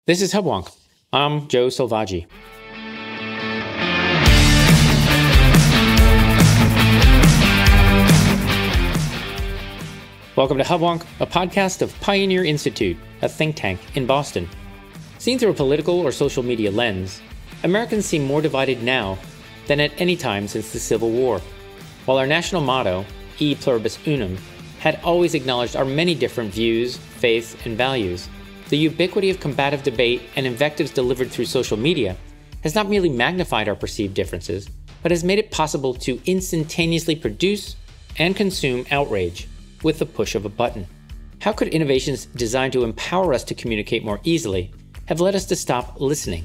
This is Hubwonk. I'm Joe Selvaggi. Welcome to Hubwonk, a podcast of Pioneer Institute, a think tank in Boston. Seen through a political or social media lens, Americans seem more divided now than at any time since the Civil War. While our national motto, E Pluribus Unum, had always acknowledged our many different views, faiths, and values, the ubiquity of combative debate and invectives delivered through social media has not merely magnified our perceived differences, but has made it possible to instantaneously produce and consume outrage with the push of a button. How could innovations designed to empower us to communicate more easily have led us to stop listening?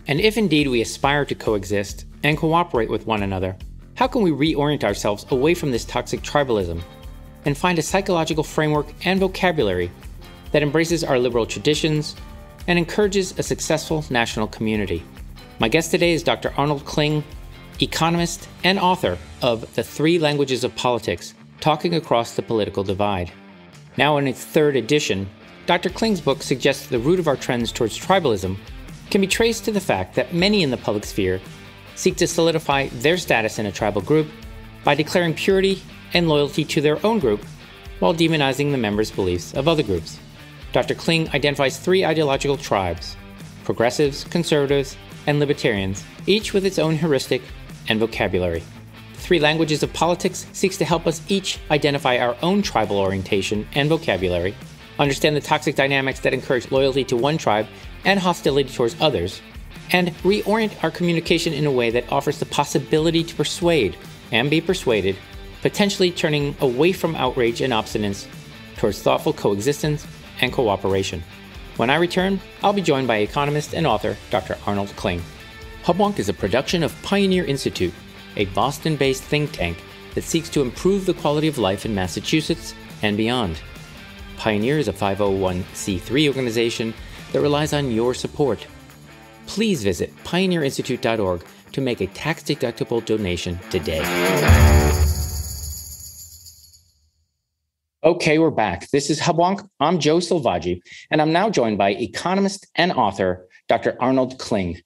And if indeed we aspire to coexist and cooperate with one another, how can we reorient ourselves away from this toxic tribalism and find a psychological framework and vocabulary that embraces our liberal traditions and encourages a successful national community? My guest today is Dr. Arnold Kling, economist and author of The Three Languages of Politics, Talking Across the Political Divide. Now in its third edition, Dr. Kling's book suggests the root of our trends towards tribalism can be traced to the fact that many in the public sphere seek to solidify their status in a tribal group by declaring purity and loyalty to their own group while demonizing the members' beliefs of other groups. Dr. Kling identifies three ideological tribes: progressives, conservatives, and libertarians, each with its own heuristic and vocabulary. The Three Languages of Politics seeks to help us each identify our own tribal orientation and vocabulary, understand the toxic dynamics that encourage loyalty to one tribe and hostility towards others, and reorient our communication in a way that offers the possibility to persuade and be persuaded, potentially turning away from outrage and obstinance towards thoughtful coexistence and cooperation. When I return, I'll be joined by economist and author Dr. Arnold Kling. Hubwonk is a production of Pioneer Institute, a Boston-based think tank that seeks to improve the quality of life in Massachusetts and beyond. Pioneer is a 501c3 organization that relies on your support. Please visit pioneerinstitute.org to make a tax-deductible donation today. Okay, we're back. This is Hubwonk. I'm Joe Selvaggi, and I'm now joined by economist and author, Dr. Arnold Kling.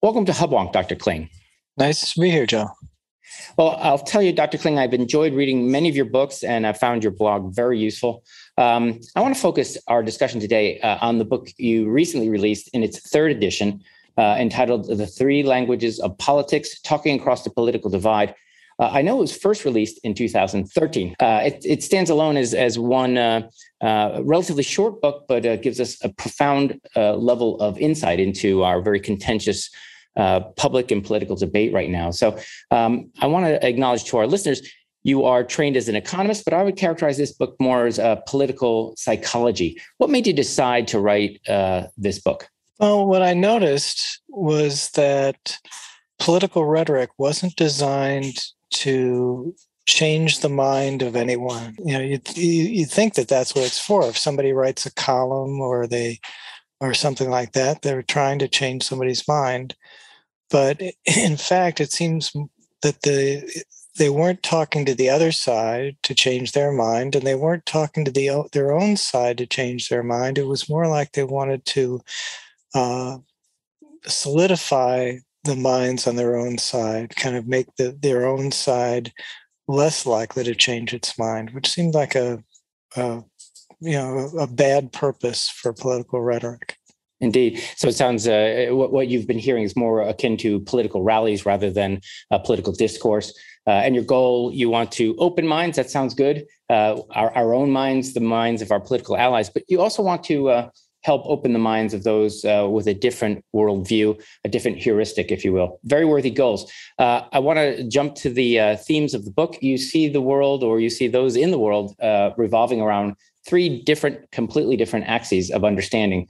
Welcome to Hubwonk, Dr. Kling. Nice to be here, Joe. Well, I'll tell you, Dr. Kling, I've enjoyed reading many of your books, and I found your blog very useful. I want to focus our discussion today on the book you recently released in its third edition, entitled The Three Languages of Politics, Talking Across the Political Divide. I know it was first released in 2013. It stands alone as one relatively short book, but gives us a profound level of insight into our very contentious public and political debate right now. So I want to acknowledge to our listeners, you are trained as an economist, but I would characterize this book more as political psychology. What made you decide to write this book? Well, what I noticed was that political rhetoric wasn't designed to change the mind of anyone. You know, you think that that's what it's for. If somebody writes a column or something like that, they're trying to change somebody's mind. But in fact, it seems that they weren't talking to the other side to change their mind, and they weren't talking to their own side to change their mind. It was more like they wanted to solidify the minds on their own side, kind of make their own side less likely to change its mind, which seemed like a bad purpose for political rhetoric. Indeed. So it sounds what you've been hearing is more akin to political rallies rather than political discourse. And your goal, you want to open minds. That sounds good. Our own minds, the minds of our political allies, but you also want to help open the minds of those with a different worldview, a different heuristic, if you will. Very worthy goals. I want to jump to the themes of the book. You see the world, or you see those in the world, revolving around three completely different axes of understanding.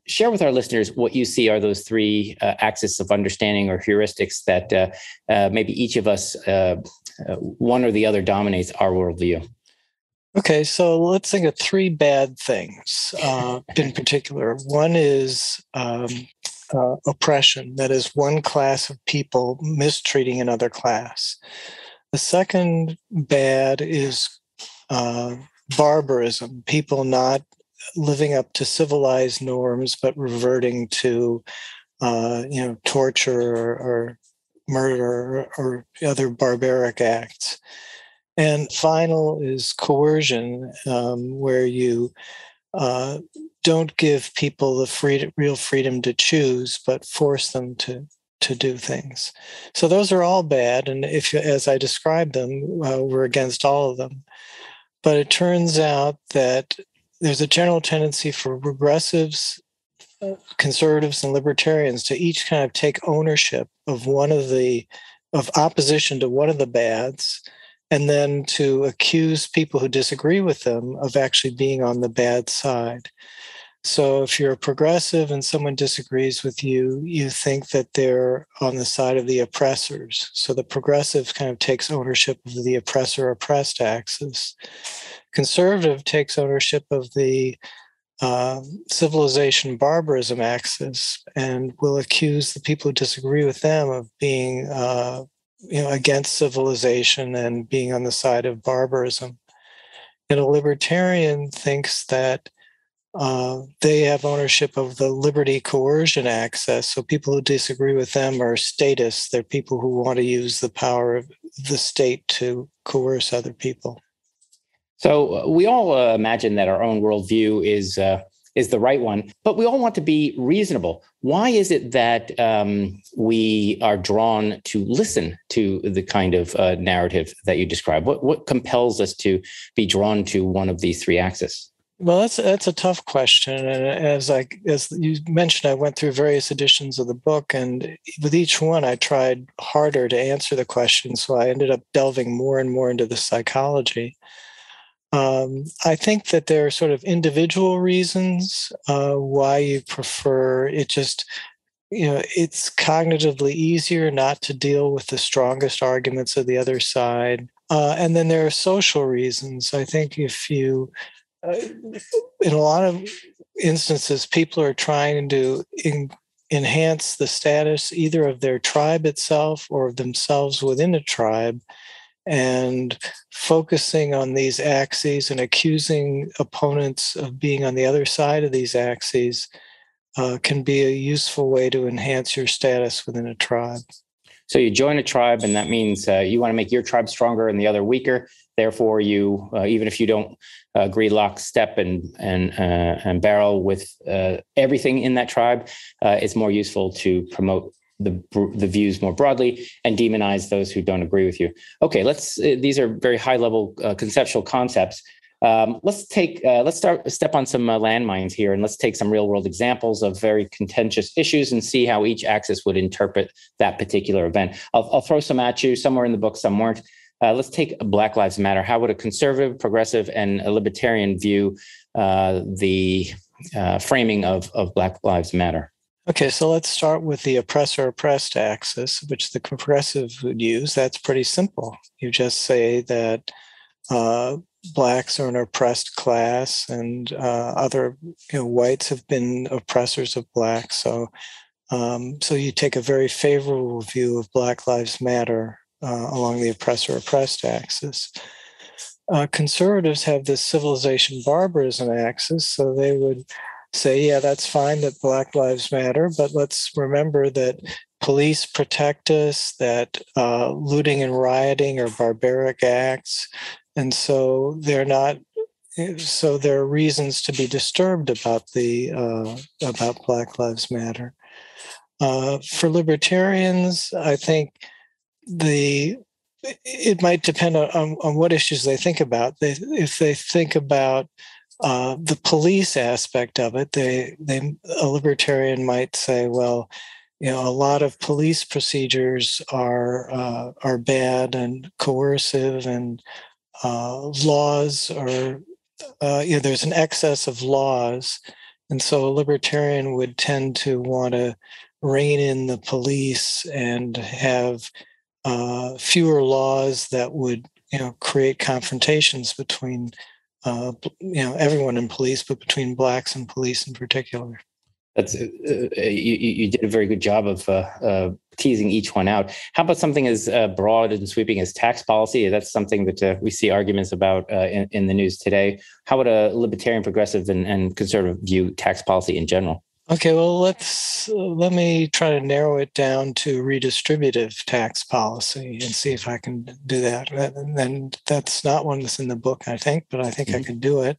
Share with our listeners what you see are those three axes of understanding or heuristics that maybe each of us, one or the other, dominates our worldview. Okay, so let's think of three bad things in particular. One is oppression, that is one class of people mistreating another class. The second bad is barbarism, people not living up to civilized norms, but reverting to, torture or murder or other barbaric acts. And final is coercion, where you don't give people the real freedom to choose, but force them to do things. So those are all bad, and if, as I described them, we're against all of them. But it turns out that there's a general tendency for progressives, conservatives, and libertarians to each kind of take ownership of of opposition to one of the bads, and then to accuse people who disagree with them of actually being on the bad side. So if you're a progressive and someone disagrees with you, you think that they're on the side of the oppressors. So the progressive kind of takes ownership of the oppressor-oppressed axis. Conservative takes ownership of the civilization barbarism axis and will accuse the people who disagree with them of being against civilization and being on the side of barbarism. And a libertarian thinks that they have ownership of the liberty coercion axis. So people who disagree with them are statists. They're people who want to use the power of the state to coerce other people. So we all imagine that our own worldview is the right one, but we all want to be reasonable. Why is it that we are drawn to listen to the kind of narrative that you describe? What compels us to be drawn to one of these three axes? Well, that's a tough question, and as you mentioned, I went through various editions of the book, and with each one, I tried harder to answer the question. So I ended up delving more and more into the psychology. I think that there are sort of individual reasons why you prefer it. Just it's cognitively easier not to deal with the strongest arguments of the other side, and then there are social reasons. I think if you in a lot of instances, people are trying to enhance the status either of their tribe itself or of themselves within a tribe, and focusing on these axes and accusing opponents of being on the other side of these axes can be a useful way to enhance your status within a tribe. So you join a tribe, and that means you want to make your tribe stronger and the other weaker. Therefore, you even if you don't agree lockstep and barrel with everything in that tribe, it's more useful to promote the views more broadly and demonize those who don't agree with you. Okay, these are very high level conceptual concepts. Let's step on some landmines here, and let's take some real world examples of very contentious issues and see how each axis would interpret that particular event. I'll throw some at you. Some were in the book, some weren't. Let's take Black Lives Matter. How would a conservative, progressive, and a libertarian view the framing of Black Lives Matter? Okay, so let's start with the oppressor-oppressed axis, which the progressive would use. That's pretty simple. You just say that Blacks are an oppressed class, and other whites have been oppressors of Blacks. So you take a very favorable view of Black Lives Matter along the oppressor-oppressed axis. Conservatives have this civilization barbarism axis, so they would say, yeah, that's fine that Black Lives Matter, but let's remember that police protect us, that looting and rioting are barbaric acts, and so there are reasons to be disturbed about about Black Lives Matter. For libertarians, I think it might depend on what issues they think about. If they think about the police aspect of it, a libertarian might say, well, a lot of police procedures are bad and coercive, and laws are there's an excess of laws, and so a libertarian would tend to want to rein in the police and have fewer laws that would create confrontations between everyone in police, but between Blacks and police in particular. That's you did a very good job of teasing each one out. How about something as broad and sweeping as tax policy? That's something that we see arguments about in the news today. How would a libertarian, progressive, and conservative view tax policy in general? Okay, well, let me try to narrow it down to redistributive tax policy and see if I can do that. And that's not one that's in the book, I think, but I think I can do it.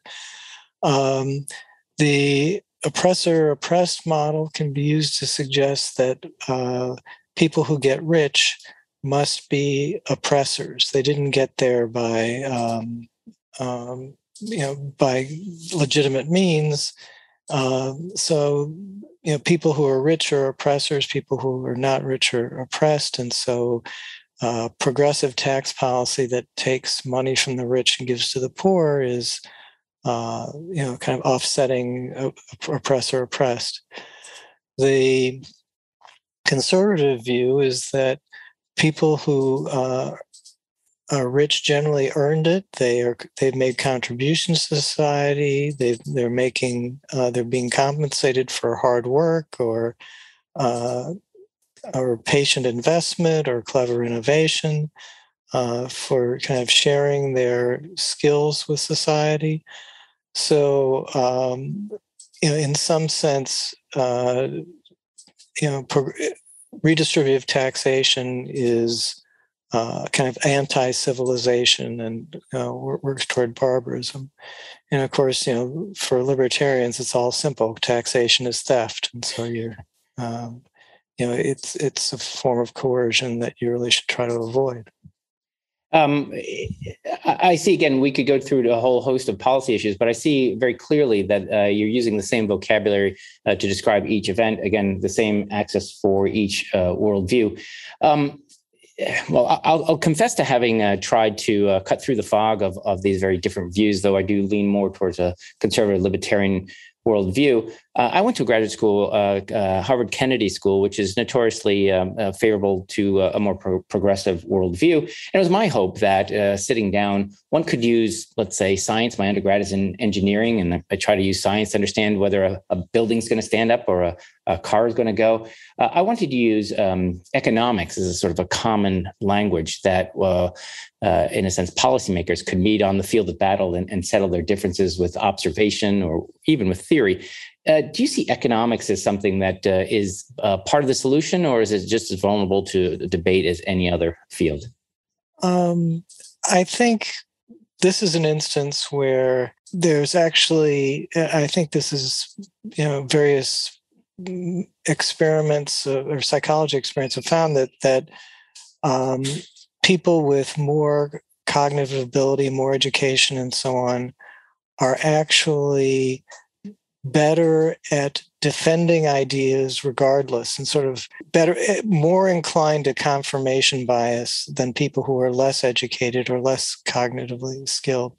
The oppressor-oppressed model can be used to suggest that people who get rich must be oppressors. They didn't get there by by legitimate means. So people who are rich are oppressors, people who are not rich are oppressed. And so progressive tax policy that takes money from the rich and gives to the poor is, kind of offsetting oppressor oppressed. The conservative view is that people who are rich generally earned it. They've made contributions to society. They're being compensated for hard work or patient investment or clever innovation, for kind of sharing their skills with society. So, in some sense, redistributive taxation is kind of anti-civilization and works toward barbarism. And of course, for libertarians, it's all simple. Taxation is theft, and so it's a form of coercion that you really should try to avoid. I see, again, we could go through a whole host of policy issues, but I see very clearly that you're using the same vocabulary to describe each event. Again, the same access for each worldview. Well, I'll confess to having tried to cut through the fog of these very different views, though I do lean more towards a conservative libertarian worldview. I went to graduate school, Harvard Kennedy School, which is notoriously favorable to a more progressive worldview. And it was my hope that sitting down, one could use, let's say, science. My undergrad is in engineering, and I try to use science to understand whether a building's going to stand up or a car is going to go. I wanted to use economics as a sort of a common language that, in a sense, policymakers could meet on the field of battle and settle their differences with observation or even with theory. Do you see economics as something that is part of the solution, or is it just as vulnerable to debate as any other field? I think this is an instance where there's actually, I think this is, various experiments or psychology experiments have found that people with more cognitive ability, more education, and so on are actually better at defending ideas regardless, and sort of more inclined to confirmation bias than people who are less educated or less cognitively skilled.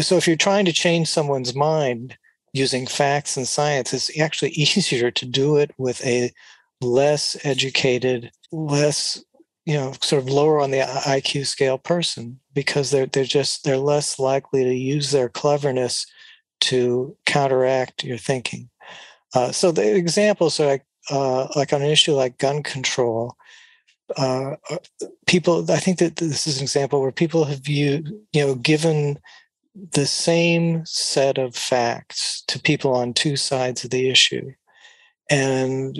So if you're trying to change someone's mind using facts and science, it's actually easier to do it with a less educated, less, sort of lower on the IQ scale person, because they're less likely to use their cleverness to counteract your thinking. So the examples are like on an issue like gun control. People, I think that this is an example where people have given the same set of facts to people on two sides of the issue, and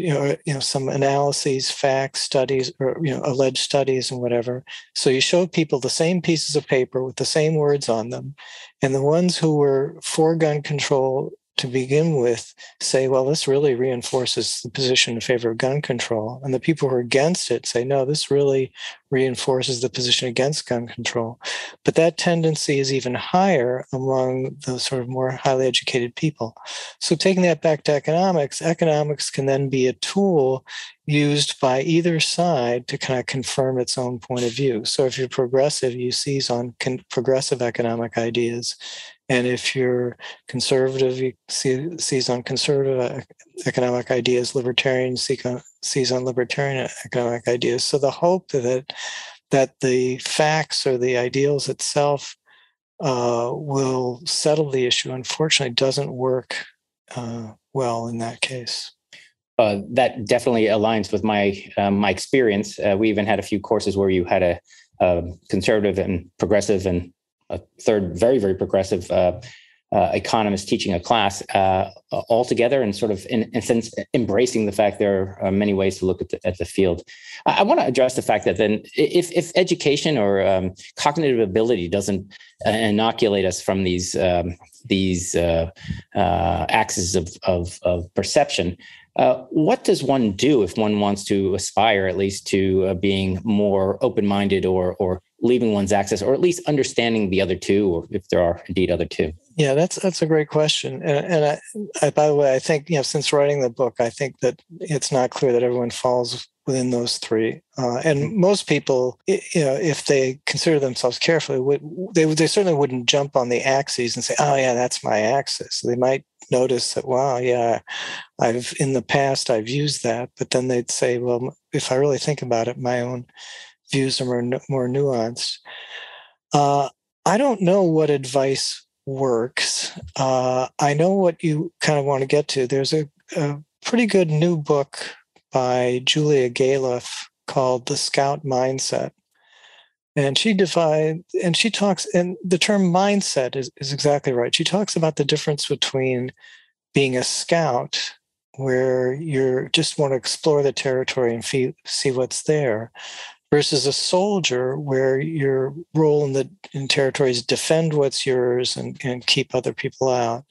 some analyses, facts, studies, or alleged studies and whatever. So you show people the same pieces of paper with the same words on them, and the ones who were for gun control to begin with say, well, this really reinforces the position in favor of gun control. And the people who are against it say, no, this really reinforces the position against gun control. But that tendency is even higher among the sort of more highly educated people. So taking that back to economics can then be a tool used by either side to kind of confirm its own point of view. So if you're progressive, you seize on progressive economic ideas. And if you're conservative, you seize on conservative economic ideas. Libertarians seize on libertarian economic ideas. So the hope that the facts or the ideals itself will settle the issue, unfortunately, doesn't work well in that case. That definitely aligns with my experience. We even had a few courses where you had a conservative and progressive and a third very, very progressive economist teaching a class all together, and sort of in a sense embracing the fact there are many ways to look at the field. I want to address the fact that then if education or cognitive ability doesn't inoculate us from these axes of perception, what does one do if one wants to aspire at least to being more open-minded or leaving one's axis, or at least understanding the other two, or if there are indeed other two? Yeah, that's a great question. And I, by the way, I think, since writing the book, I think that it's not clear that everyone falls within those three. And most people, if they consider themselves carefully, they certainly wouldn't jump on the axes and say, "Oh, yeah, that's my axis." They might notice that, "Wow, yeah, in the past I've used that," but then they'd say, "Well, if I really think about it, my own views are more nuanced." I don't know what advice works. I know what you kind of want to get to. There's a pretty good new book by Julia Galef called The Scout Mindset. And she talks, and the term mindset is exactly right. She talks about the difference between being a scout, where you just want to explore the territory and see what's there, versus a soldier, where your role in territory is defend what's yours and keep other people out.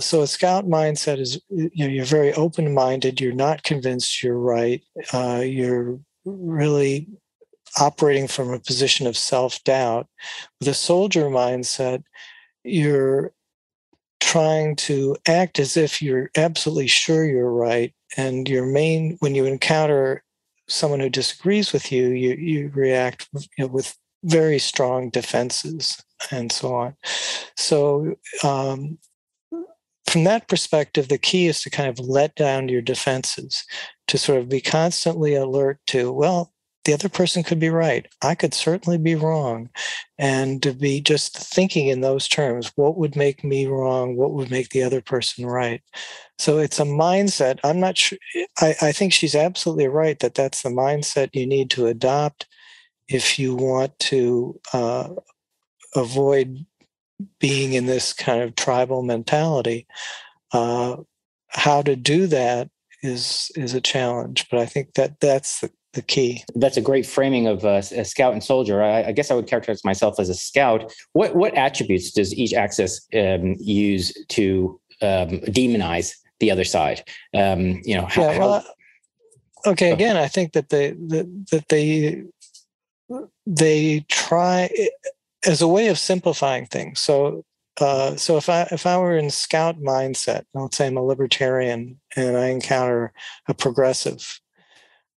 So a scout mindset is, you're very open-minded. You're not convinced you're right. You're really operating from a position of self-doubt. With a soldier mindset, you're trying to act as if you're absolutely sure you're right. And when you encounter someone who disagrees with you, you react with very strong defenses and so on. So from that perspective, the key is to kind of let down your defenses, to sort of be constantly alert to, well, the other person could be right. I could certainly be wrong. And to be just thinking in those terms, what would make me wrong? What would make the other person right? So it's a mindset. I'm not sure. I think she's absolutely right that that's the mindset you need to adopt if you want to avoid being in this kind of tribal mentality. How to do that is a challenge, but I think that's the key. That's a great framing of a scout and soldier. I guess I would characterize myself as a scout. What attributes does each axis use to demonize the other side? Okay. Again, I think that they try as a way of simplifying things. So if I were in scout mindset, let's say I'm a libertarian and I encounter a progressive,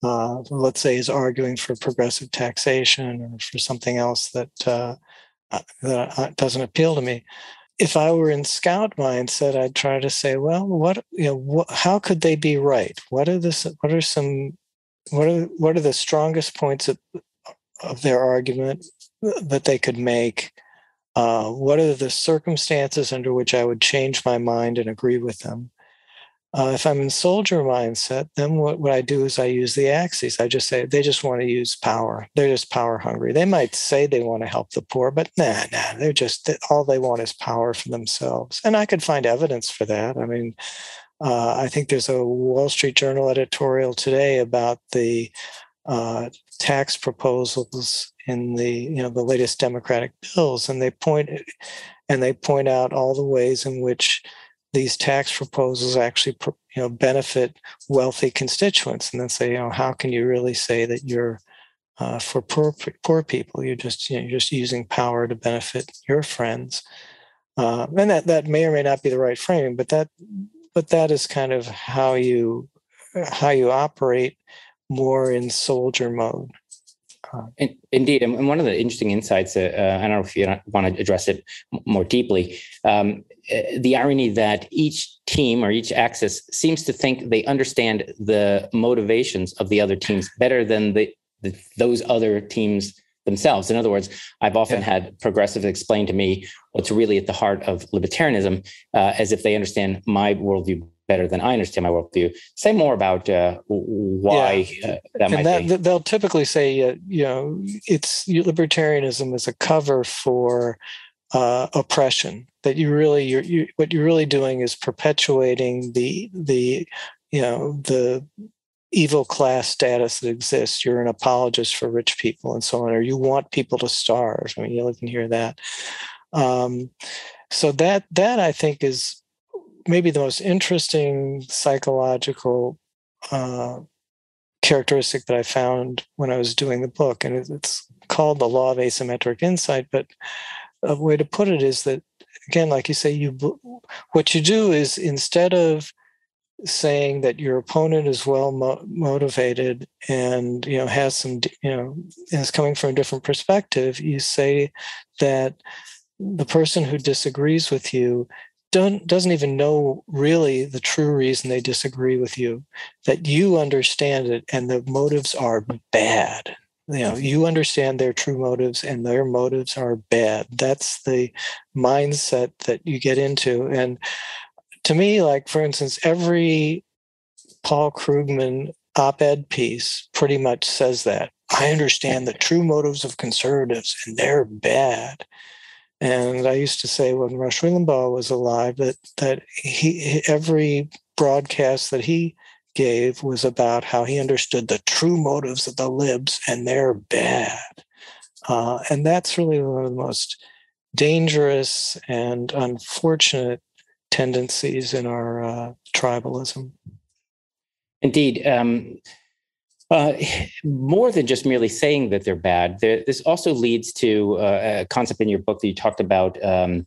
let's say is arguing for progressive taxation or for something else that doesn't appeal to me. If I were in scout mindset, I'd try to say, well, how could they be right? What are the strongest points of their argument that they could make? What are the circumstances under which I would change my mind and agree with them? If I'm in soldier mindset, then what I do is I use the axes. I just say they just want to use power. They're just power hungry. They might say they want to help the poor, but nah, they're just, all they want is power for themselves. And I could find evidence for that. I mean, I think there's a Wall Street Journal editorial today about the tax proposals in the latest Democratic bills, and they point out all the ways in which these tax proposals actually benefit wealthy constituents, and then say, how can you really say that you're for poor people? You're just using power to benefit your friends, and that may or may not be the right framing, but that is kind of how you operate more in soldier mode. Indeed. And one of the interesting insights, I don't know if you want to address it more deeply, the irony that each team or each axis seems to think they understand the motivations of the other teams better than those other teams themselves. In other words, I've often had progressives explain to me what's really at the heart of libertarianism, as if they understand my worldview better than I understand my worldview. Say more about why that might be. They'll typically say, it's libertarianism is a cover for oppression. That what you're really doing is perpetuating the evil class status that exists. You're an apologist for rich people and so on, or you want people to starve. I mean, you can hear that. So that I think is maybe the most interesting psychological characteristic that I found when I was doing the book. And it's called the law of asymmetric insight. But a way to put it is that, again, like you say, what you do is, instead of saying that your opponent is well motivated and has some is coming from a different perspective, you say that the person who disagrees with you doesn't even know really the true reason they disagree with you, that you understand it and the motives are bad. You understand their true motives and their motives are bad. That's the mindset that you get into. And to me, like, for instance, every Paul Krugman op-ed piece pretty much says that. I understand the true motives of conservatives and they're bad. And I used to say when Rush Limbaugh was alive that every broadcast that he gave was about how he understood the true motives of the libs and they're bad. And that's really one of the most dangerous and unfortunate tendencies in our tribalism. Indeed. More than just merely saying that they're bad, this also leads to a concept in your book that you talked about, in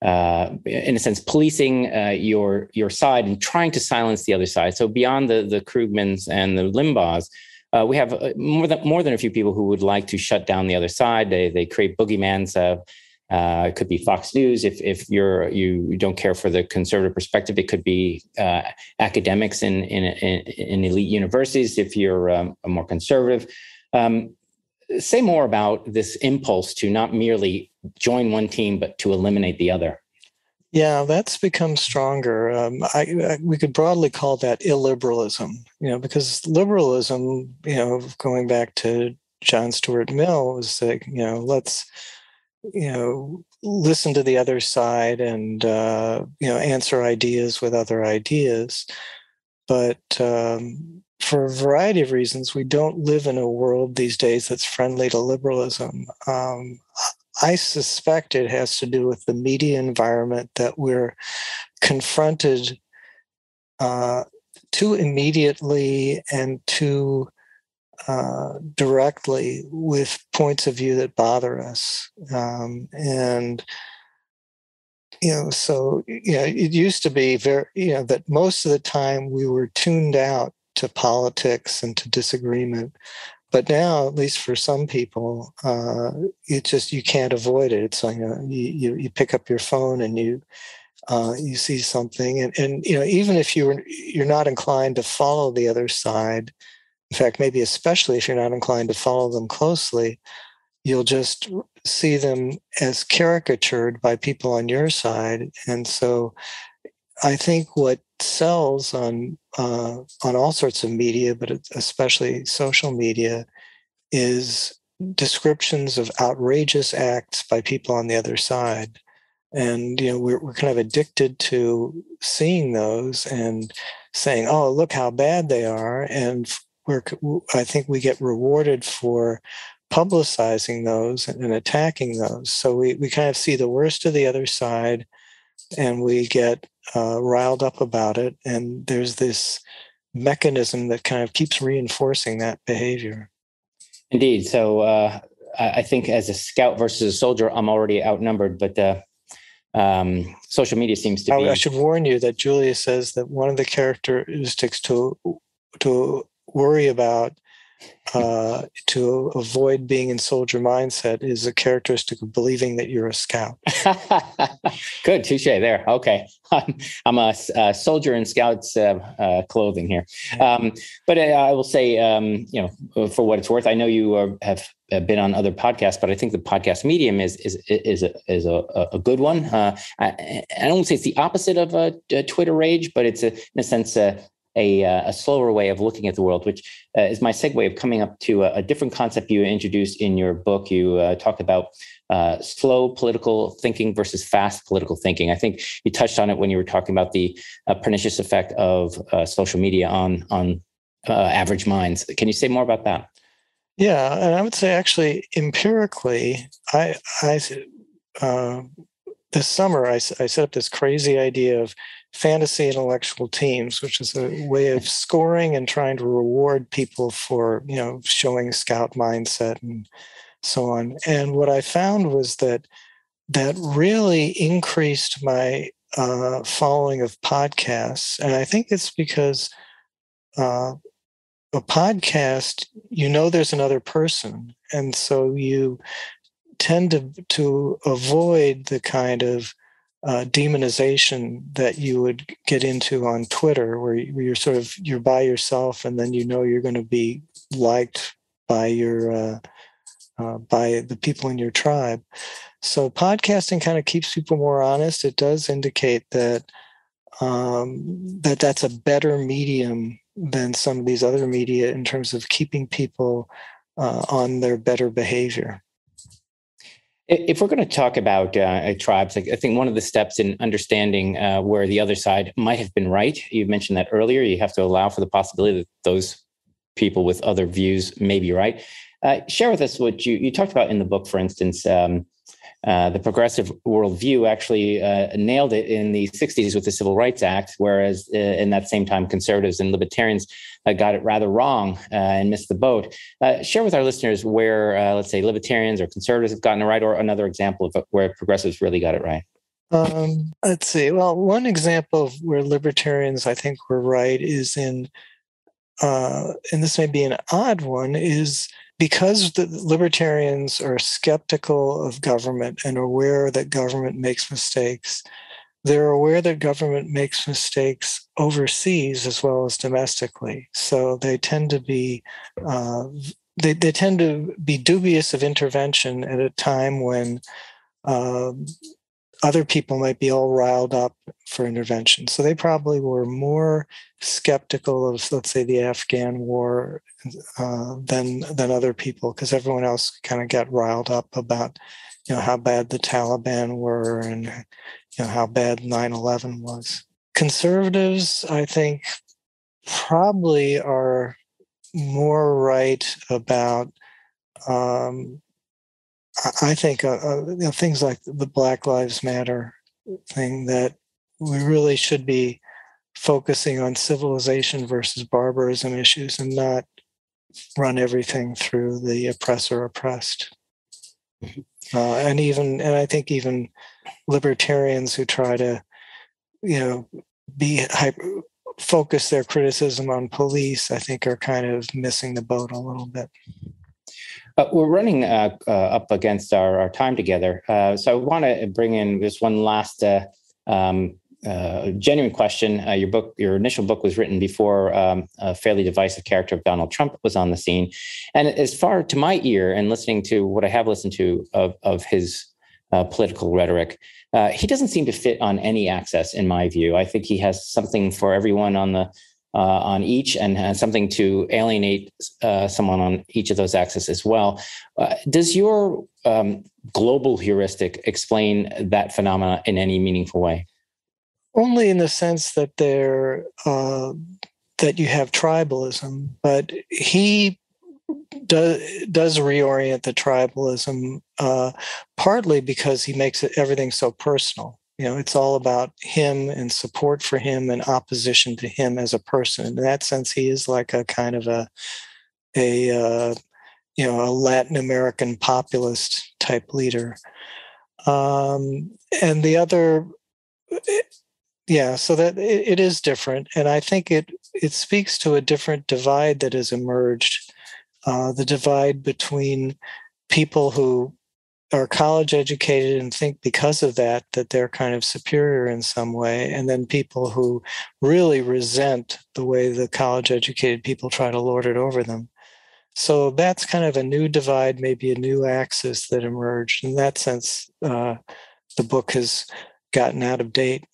a sense, policing your side and trying to silence the other side. So beyond the Krugmans and the Limbaughs, we have more than a few people who would like to shut down the other side. They create boogeyman's. It could be Fox News if you don't care for the conservative perspective. It could be academics in elite universities if you're a more conservative. Say more about this impulse to not merely join one team, but to eliminate the other. Yeah, that's become stronger. We could broadly call that illiberalism, because liberalism, going back to John Stuart Mill, was like, let's listen to the other side and answer ideas with other ideas. But for a variety of reasons, we don't live in a world these days that's friendly to liberalism. I suspect it has to do with the media environment that we're confronted too immediately and too directly with points of view that bother us. It used to be that most of the time we were tuned out to politics and to disagreement. But now, at least for some people, you can't avoid it. It's like you pick up your phone and you see something, and even if you're not inclined to follow the other side, in fact, maybe especially if you're not inclined to follow them closely, you'll just see them as caricatured by people on your side. And so I think what sells on all sorts of media, but especially social media, is descriptions of outrageous acts by people on the other side. And we're kind of addicted to seeing those and saying, "Oh, look how bad they are," and I think we get rewarded for publicizing those and attacking those. So we kind of see the worst of the other side, and we get riled up about it. And there's this mechanism that kind of keeps reinforcing that behavior. Indeed. So I think as a scout versus a soldier, I'm already outnumbered, but social media seems to be... I should warn you that Julia says that one of the characteristics to worry about, to avoid being in soldier mindset, is a characteristic of believing that you're a scout. Good, touche there. Okay, I'm a soldier in Scouts clothing here. But I will say, for what it's worth, I know you have been on other podcasts, but I think the podcast medium is a good one. I don't say it's the opposite of a Twitter rage, but it's in a sense a slower way of looking at the world, which is my segue of coming up to a different concept you introduced in your book. You talk about slow political thinking versus fast political thinking. I think you touched on it when you were talking about the pernicious effect of social media on average minds. Can you say more about that? Yeah, and I would say actually empirically, this summer I set up this crazy idea of fantasy intellectual teams, which is a way of scoring and trying to reward people for showing scout mindset and so on. And what I found was that really increased my following of podcasts, and I think it's because a podcast, there's another person. And so you tend to avoid the kind of demonization that you would get into on Twitter, where you're by yourself, and then you're going to be liked by your by the people in your tribe. So podcasting kind of keeps people more honest. It does indicate that that's a better medium than some of these other media in terms of keeping people on their better behavior. If we're going to talk about tribes, I think one of the steps in understanding where the other side might have been right, you mentioned that earlier, you have to allow for the possibility that those people with other views may be right. Share with us what you talked about in the book, for instance. The progressive worldview actually nailed it in the 60s with the Civil Rights Act, whereas in that same time, conservatives and libertarians got it rather wrong and missed the boat. Share with our listeners where, let's say, libertarians or conservatives have gotten it right, or another example of where progressives really got it right. Let's see. Well, one example of where libertarians, I think, were right is and this may be an odd one, is because the libertarians are skeptical of government and aware that government makes mistakes. They're aware that government makes mistakes overseas as well as domestically. So they tend to be they tend to be dubious of intervention at a time when other people might be all riled up for intervention. So they probably were more skeptical of, let's say, the Afghan war than other people, because everyone else kind of got riled up about, how bad the Taliban were and how bad 9/11 was. Conservatives, I think, probably are more right about I think things like the Black Lives Matter thing, that we really should be focusing on civilization versus barbarism issues and not run everything through the oppressor oppressed. And I think even libertarians who try to, focus their criticism on police, I think, are kind of missing the boat a little bit. We're running up against our time together. So I want to bring in this one last genuine question. Your initial book was written before a fairly divisive character of Donald Trump was on the scene. And as far to my ear and listening to what I have listened to of his political rhetoric, he doesn't seem to fit on any axis, in my view. I think he has something for everyone on each, and has something to alienate someone on each of those axes as well. Does your global heuristic explain that phenomena in any meaningful way? Only in the sense that that you have tribalism, but he does reorient the tribalism partly because he makes everything so personal. It's all about him and support for him and opposition to him as a person. In that sense, he is like a kind of a Latin American populist type leader. And the other, so that it is different. And I think it speaks to a different divide that has emerged, the divide between people who are college educated and think because of that they're kind of superior in some way, and then people who really resent the way the college educated people try to lord it over them. So that's kind of a new divide, maybe a new axis that emerged. In that sense, the book has gotten out of date.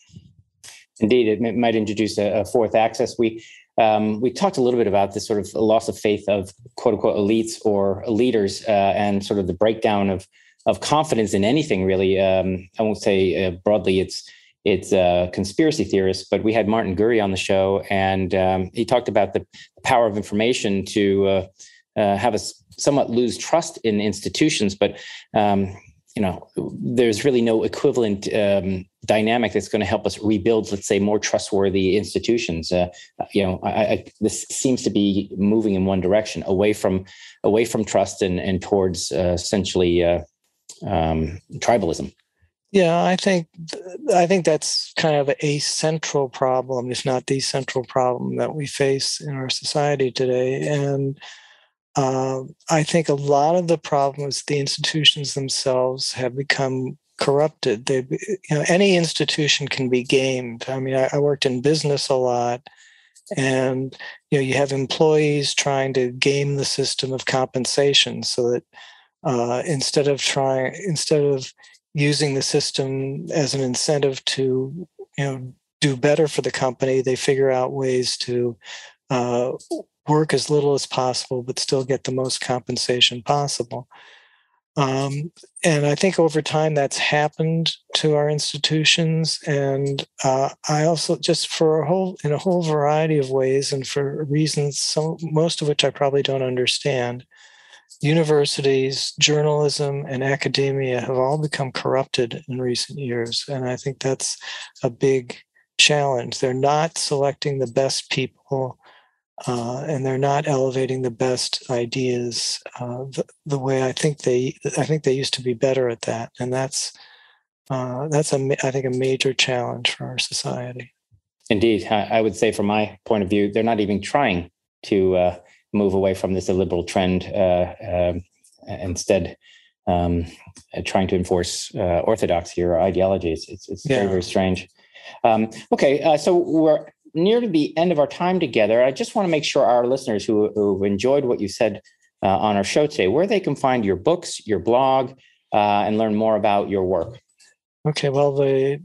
Indeed, it might introduce a fourth axis. We talked a little bit about this sort of loss of faith of quote unquote elites or leaders, and sort of the breakdown of confidence in anything, really. I won't say broadly it's conspiracy theorists, but we had Martin Gurry on the show, and he talked about the power of information to have us somewhat lose trust in institutions, but there's really no equivalent dynamic that's going to help us rebuild, let's say, more trustworthy institutions. This seems to be moving in one direction, away from trust and towards essentially tribalism. Yeah, I think that's kind of a central problem, if not the central problem that we face in our society today. And I think a lot of the problems, the institutions themselves have become corrupted. Any institution can be gamed. I mean, I worked in business a lot, and you have employees trying to game the system of compensation so that instead of using the system as an incentive to do better for the company, they figure out ways to work as little as possible, but still get the most compensation possible. And I think over time that's happened to our institutions. And I also, just in a whole variety of ways and for reasons, most of which I probably don't understand, universities, journalism, and academia have all become corrupted in recent years. And I think that's a big challenge. They're not selecting the best people, and they're not elevating the best ideas the way I think they used to be better at that, and that's I think a major challenge for our society. Indeed, I would say from my point of view, they're not even trying to move away from this illiberal trend. Instead, trying to enforce orthodoxy or ideologies. It's very, very strange. So we're near to the end of our time together. I just want to make sure our listeners who enjoyed what you said on our show today, where they can find your books, your blog, and learn more about your work. Okay, well, the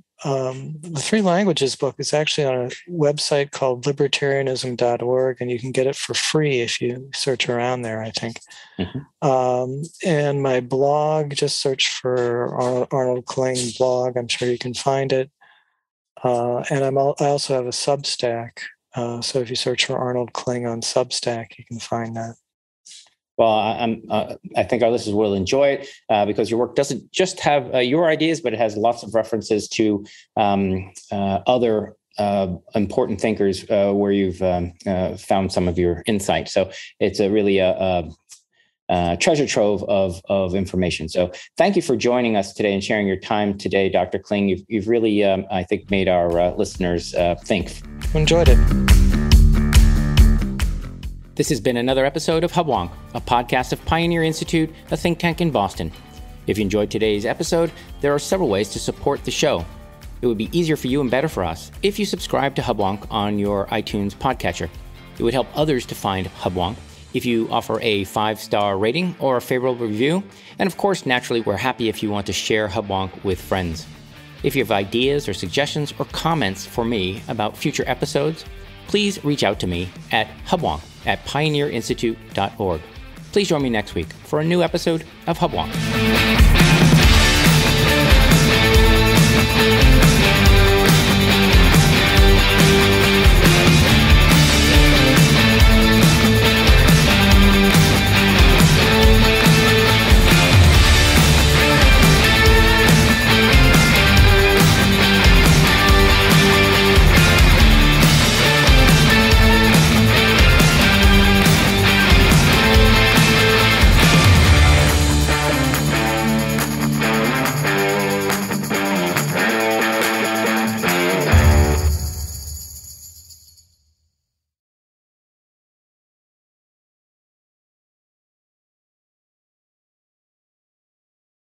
Three Languages book is actually on a website called libertarianism.org, and you can get it for free if you search around there, I think. Mm-hmm. And my blog, just search for Arnold Kling blog. I'm sure you can find it. And I also have a Substack. So if you search for Arnold Kling on Substack, you can find that. Well, I think our listeners will enjoy it because your work doesn't just have your ideas, but it has lots of references to other important thinkers where you've found some of your insight. So it's a really treasure trove of information. So thank you for joining us today and sharing your time today, Dr. Kling. You've really, I think, made our listeners think. Enjoyed it. This has been another episode of Hubwonk, a podcast of Pioneer Institute, a think tank in Boston. If you enjoyed today's episode, there are several ways to support the show. It would be easier for you and better for us if you subscribe to Hubwonk on your iTunes podcatcher. It would help others to find Hubwonk if you offer a 5-star rating or a favorable review. And of course, naturally, we're happy if you want to share Hubwonk with friends. If you have ideas or suggestions or comments for me about future episodes, please reach out to me at hubwonk@pioneerinstitute.org. Please join me next week for a new episode of Hubwonk.